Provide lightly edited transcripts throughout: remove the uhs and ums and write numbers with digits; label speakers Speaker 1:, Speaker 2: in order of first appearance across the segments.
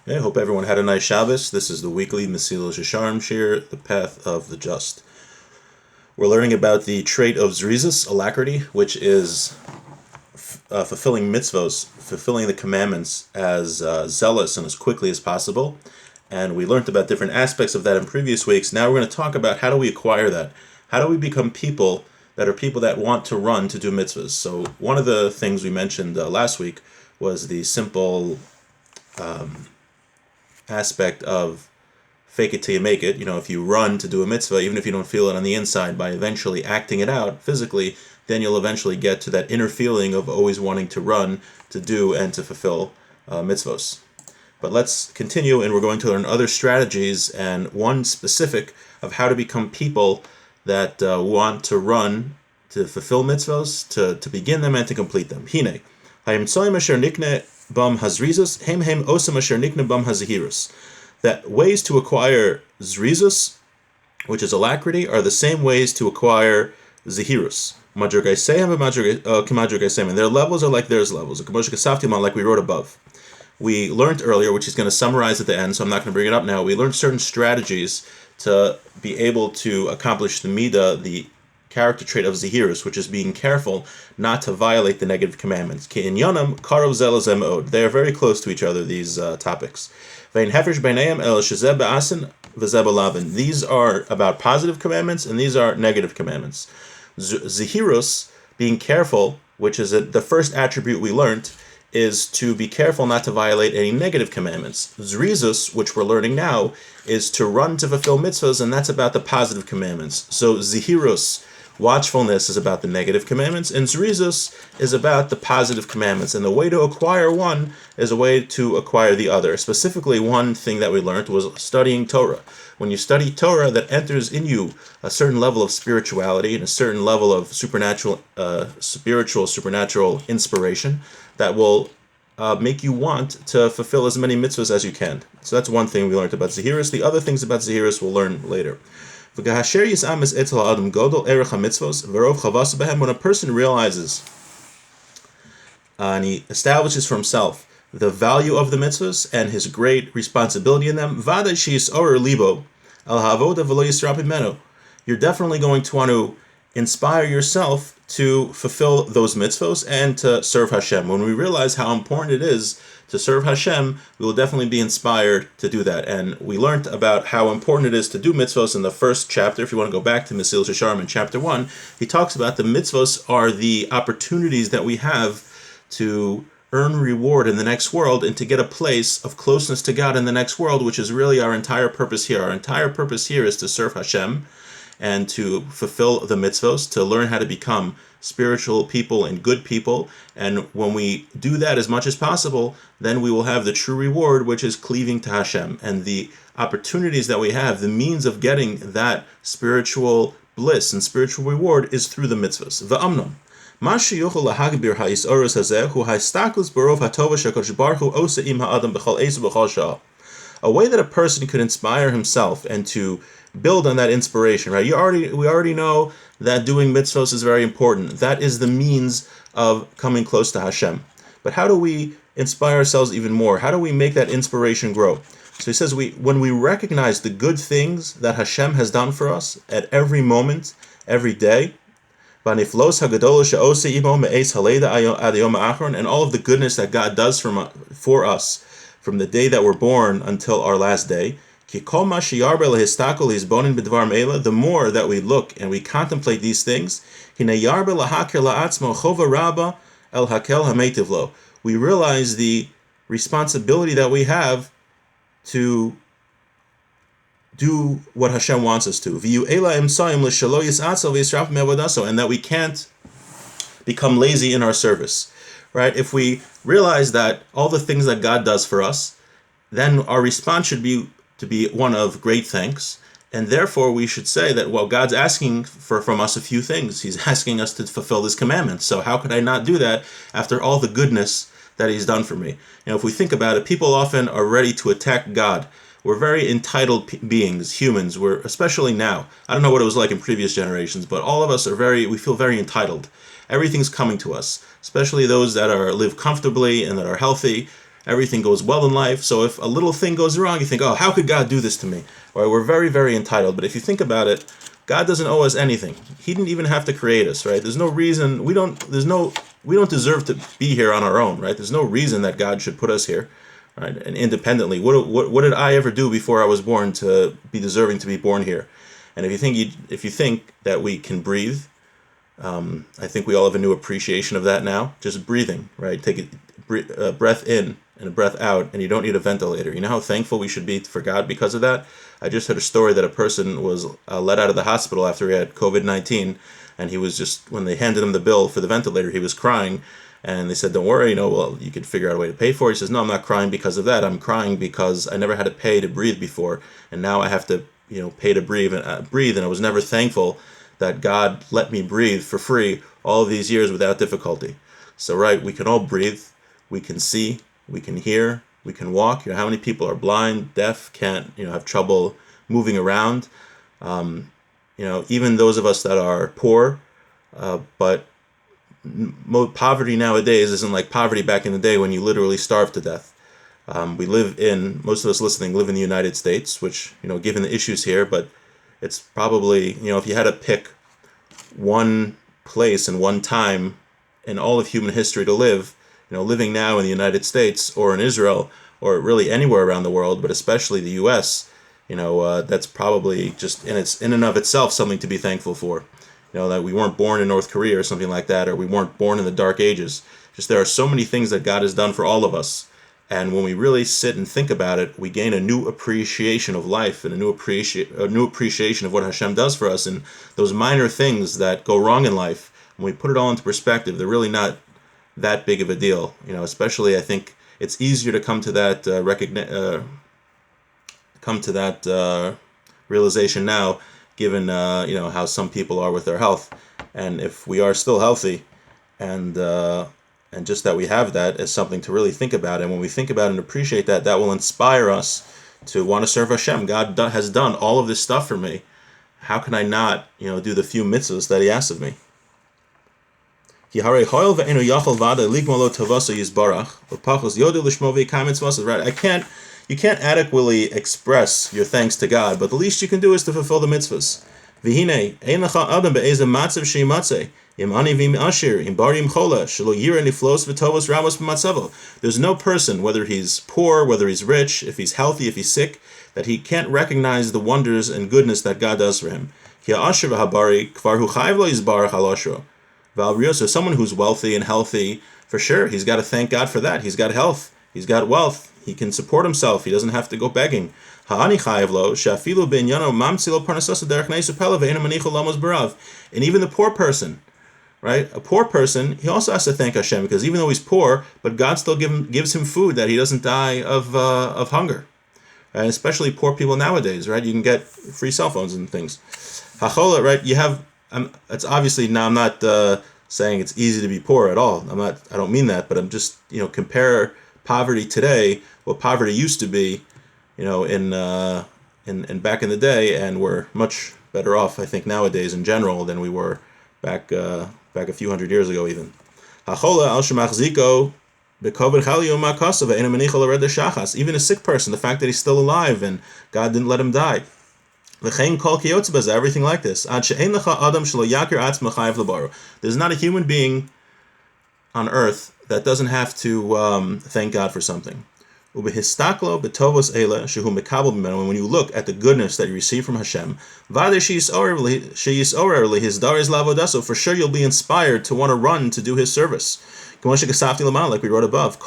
Speaker 1: I hope everyone had a nice Shabbos. This is the weekly Mesilas Yesharim Shir, the path of the just. We're learning about the trait of zrizus, alacrity, which is fulfilling mitzvos, fulfilling the commandments as zealous and as quickly as possible. And we learned about different aspects of that in previous weeks. Now we're going to talk about how do we acquire that? How do we become people that want to run to do mitzvahs? So one of the things we mentioned last week was the simple aspect of fake it till you make it. If you run to do a mitzvah, even if you don't feel it on the inside, by eventually acting it out physically, then you'll eventually get to that inner feeling of always wanting to run to do and to fulfill mitzvos. But let's continue, and we're going to learn other strategies, and one specific of how to become people that want to run to fulfill mitzvos, to begin them and to complete them. Hine, hayimtsoim asher nikne bam hazrizus, hem osam asher nikne bam hazahirus. That ways to acquire zrizus, which is alacrity, are the same ways to acquire zahirus. And their levels are like theirs levels, like we wrote above. We learned earlier, which is going to summarize at the end, so I'm not going to bring it up now. We learned certain strategies to be able to accomplish the midah, the character trait of zahirus, which is being careful not to violate the negative commandments. They are very close to each other, these topics. These are about positive commandments, and these are negative commandments. Zahirus, being careful, which is the first attribute we learned, is to be careful not to violate any negative commandments. Zrizus, which we're learning now, is to run to fulfill mitzvahs, and that's about the positive commandments. So Zahirus, watchfulness, is about the negative commandments, and Zrizus is about the positive commandments. And the way to acquire one is a way to acquire the other. Specifically, one thing that we learned was studying Torah. When you study Torah, that enters in you a certain level of spirituality and a certain level of supernatural inspiration that will make you want to fulfill as many mitzvahs as you can. So that's one thing we learned about Zahirus. The other things about Zahirus we'll learn later. When a person realizes and he establishes for himself the value of the mitzvahs and his great responsibility in them, you're definitely going to want to inspire yourself to fulfill those mitzvos and to serve Hashem. When we realize how important it is to serve Hashem, we will definitely be inspired to do that. And we learned about how important it is to do mitzvos in the first chapter. If you want to go back to Mesilas Yesharim in chapter 1, he talks about the mitzvos are the opportunities that we have to earn reward in the next world and to get a place of closeness to God in the next world, which is really our entire purpose here. Our entire purpose here is to serve Hashem and to fulfill the mitzvos, to learn how to become spiritual people and good people. And when we do that as much as possible, then we will have the true reward, which is cleaving to Hashem. And the opportunities that we have, the means of getting that spiritual bliss and spiritual reward is through the mitzvos. V'amnon. A way that a person could inspire himself and to build on that inspiration, right? We already know that doing mitzvos is very important. That is the means of coming close to Hashem. But how do we inspire ourselves even more? How do we make that inspiration grow? So he says, when we recognize the good things that Hashem has done for us at every moment, every day, and all of the goodness that God does for us from the day that we're born until our last day, the more that we look and we contemplate these things, we realize the responsibility that we have to do what Hashem wants us to. And that we can't become lazy in our service. Right? If we realize that all the things that God does for us, then our response should be to be one of great thanks. And therefore we should say that, well, God's asking from us a few things. He's asking us to fulfill this commandment. So how could I not do that after all the goodness that He's done for me? If we think about it, people often are ready to attack God. We're very entitled beings, humans. We're, especially now, I don't know what it was like in previous generations, but all of us we feel very entitled. Everything's coming to us, especially those that live comfortably and that are healthy. everything goes well in life. So if a little thing goes wrong, you think, oh, how could God do this to me? Or we're very, very entitled. But if you think about it, God doesn't owe us anything. He didn't even have to create us, right? There's no reason we don't deserve to be here on our own, right? There's no reason that God should put us here, right? And independently. What did I ever do before I was born to be deserving to be born here? And if you think that we can breathe, I think we all have a new appreciation of that now. Just breathing, right? Take a breath in and a breath out, and you don't need a ventilator. You know how thankful we should be for God because of that? I just heard a story that a person was let out of the hospital after he had COVID-19, and he was just, when they handed him the bill for the ventilator, he was crying, and they said, don't worry, well, you could figure out a way to pay for it. He says, no, I'm not crying because of that. I'm crying because I never had to pay to breathe before, and now I have to, pay to breathe, and I was never thankful that God let me breathe for free all of these years without difficulty. So, right, we can all breathe, we can see, we can hear, we can walk. How many people are blind, deaf, can't, have trouble moving around? Even those of us that are poor, but poverty nowadays isn't like poverty back in the day when you literally starved to death. Most of us listening live in the United States, which, given the issues here, but it's probably, if you had to pick one place and one time in all of human history to live, living now in the United States or in Israel or really anywhere around the world, but especially the U.S., that's probably just in and of itself something to be thankful for. That we weren't born in North Korea or something like that, or we weren't born in the Dark Ages. Just there are so many things that God has done for all of us. And when we really sit and think about it, we gain a new appreciation of life and a new appreciation of what Hashem does for us. And those minor things that go wrong in life, when we put it all into perspective, they're really not that big of a deal. Especially I think it's easier to come to that realization now, given how some people are with their health. And if we are still healthy, and just that we have that is something to really think about. And when we think about and appreciate that, that will inspire us to want to serve Hashem. God has done all of this stuff for me. How can I not, do the few mitzvahs that He asks of me? Right? You can't adequately express your thanks to God, but the least you can do is to fulfill the mitzvahs. There's no person, whether he's poor, whether he's rich, if he's healthy, if he's sick, that he can't recognize the wonders and goodness that God does for him. So someone who's wealthy and healthy, for sure, he's got to thank God for that. He's got health, he's got wealth, he can support himself, he doesn't have to go begging. And even the poor person, right? A poor person, he also has to thank Hashem, because even though he's poor, but God still gives him food that he doesn't die of hunger. And especially poor people nowadays, right? You can get free cell phones and things. Hachola, right? You have. It's obviously now. I'm not saying it's easy to be poor at all. I don't mean that, but I'm just compare poverty today, what poverty used to be, in back in the day, and we're much better off, I think, nowadays in general than we were back a few hundred years ago even. Even a sick person, the fact that he's still alive and God didn't let him die. Everything like this. There's not a human being on earth that doesn't have to thank God for something. When you look at the goodness that you receive from Hashem, for sure you'll be inspired to want to run to do His service. Like we wrote above,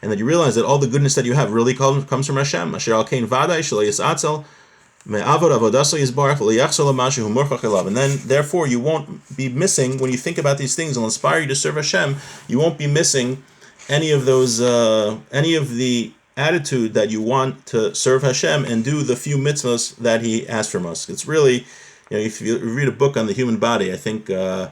Speaker 1: and that you realize that all the goodness that you have really comes from Hashem. And then, therefore, you won't be missing, when you think about these things, it'll inspire you to serve Hashem. You won't be missing any of those, any of the attitude that you want to serve Hashem and do the few mitzvahs that He asks from us. It's really, if you read a book on the human body, I think, I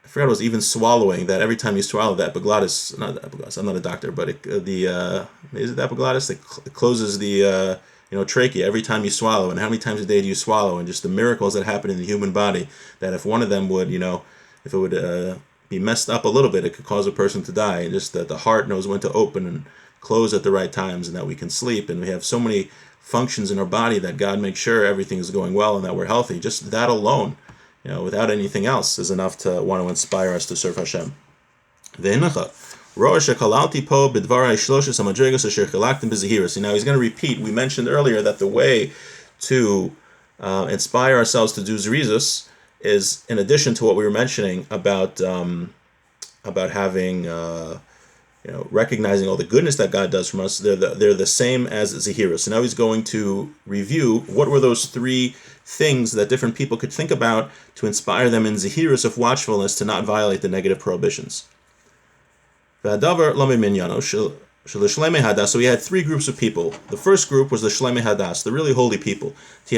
Speaker 1: forgot it was even swallowing, that every time you swallow the epiglottis, not the epiglottis, I'm not a doctor, but is it the epiglottis that closes the, trachea every time you swallow, and how many times a day do you swallow, and just the miracles that happen in the human body, that if one of them would, if it would be messed up a little bit, it could cause a person to die, and just that the heart knows when to open and close at the right times, and that we can sleep, and we have so many functions in our body that God makes sure everything is going well and that we're healthy. Just that alone, without anything else, is enough to want to inspire us to serve Hashem. Now he's going to repeat. We mentioned earlier that the way to inspire ourselves to do zrizus is, in addition to what we were mentioning about having recognizing all the goodness that God does from us, they're the same as zehirus. So now he's going to review what were those three things that different people could think about to inspire them in zehirus of watchfulness to not violate the negative prohibitions. So we had three groups of people. The first group was the Shlemei Hadas, the really holy people. The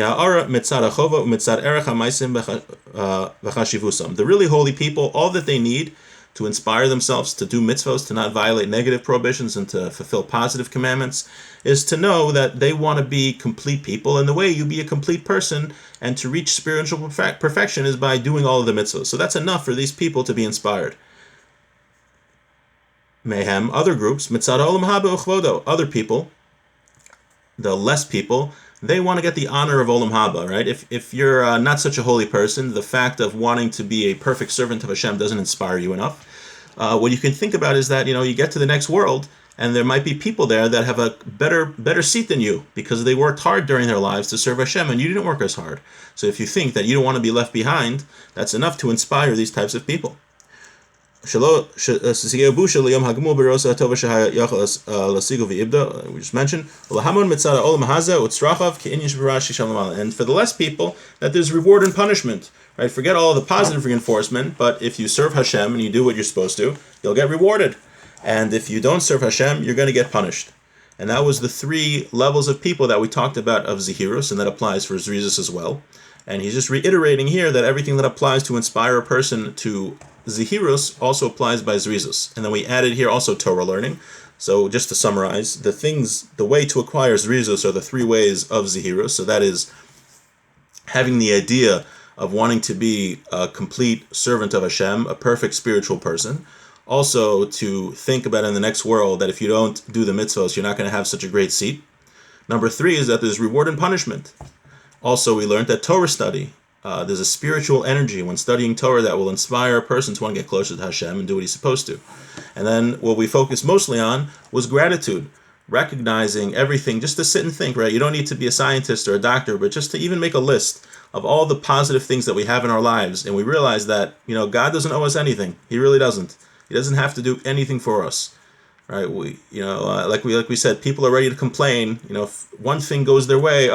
Speaker 1: really holy people, all that they need to inspire themselves to do mitzvahs, to not violate negative prohibitions, and to fulfill positive commandments, is to know that they want to be complete people, and the way you be a complete person and to reach spiritual perfection is by doing all of the mitzvahs. So that's enough for these people to be inspired. Mayhem, other groups, mitzad olam haba uchvodo, other people, the less people, they want to get the honor of olam haba, right? If you're not such a holy person, the fact of wanting to be a perfect servant of Hashem doesn't inspire you enough. What you can think about is that, you get to the next world, and there might be people there that have a better seat than you because they worked hard during their lives to serve Hashem, and you didn't work as hard. So if you think that you don't want to be left behind, that's enough to inspire these types of people. We just mentioned, and for the less people, that there's reward and punishment, right? Forget all the positive reinforcement, but if you serve Hashem and you do what you're supposed to, you'll get rewarded. And if you don't serve Hashem, you're going to get punished. And that was the three levels of people that we talked about of Zehirus, and that applies for Zrizus as well. And he's just reiterating here that everything that applies to inspire a person to Zehirus also applies by Zrizus. And then we added here also Torah learning. So just to summarize, the way to acquire Zrizus are the three ways of Zehirus. So that is having the idea of wanting to be a complete servant of Hashem, a perfect spiritual person. Also to think about in the next world that if you don't do the mitzvahs, you're not going to have such a great seat. Number three is that there's reward and punishment. Also, we learned that Torah study, there's a spiritual energy when studying Torah that will inspire a person to want to get closer to Hashem and do what he's supposed to. And then what we focused mostly on was gratitude, recognizing everything, just to sit and think, right? You don't need to be a scientist or a doctor, but just to even make a list of all the positive things that we have in our lives. And we realize that, God doesn't owe us anything. He really doesn't. He doesn't have to do anything for us. Right, like we said, people are ready to complain. If one thing goes their way,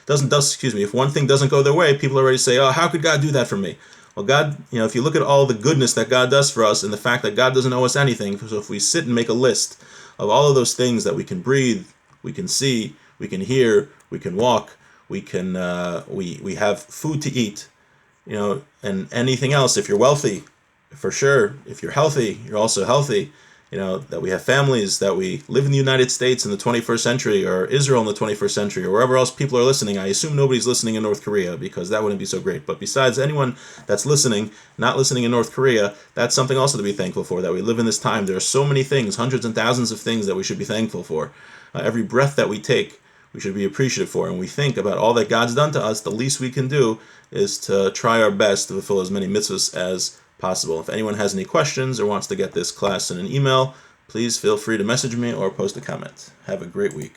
Speaker 1: if one thing doesn't go their way, people already say, oh, how could God do that for me? Well, God, if you look at all the goodness that God does for us and the fact that God doesn't owe us anything, so if we sit and make a list of all of those things that we can breathe, we can see, we can hear, we can walk, we can, we have food to eat, and anything else, if you're wealthy, for sure, if you're healthy, you're also healthy. That we have families, that we live in the United States in the 21st century, or Israel in the 21st century, or wherever else people are listening. I assume nobody's listening in North Korea, because that wouldn't be so great. But besides anyone that's not listening in North Korea, that's something also to be thankful for, that we live in this time. There are so many things, hundreds and thousands of things that we should be thankful for. Every breath that we take, we should be appreciative for. And we think about all that God's done to us, the least we can do is to try our best to fulfill as many mitzvahs as possible. If anyone has any questions or wants to get this class in an email, please feel free to message me or post a comment. Have a great week.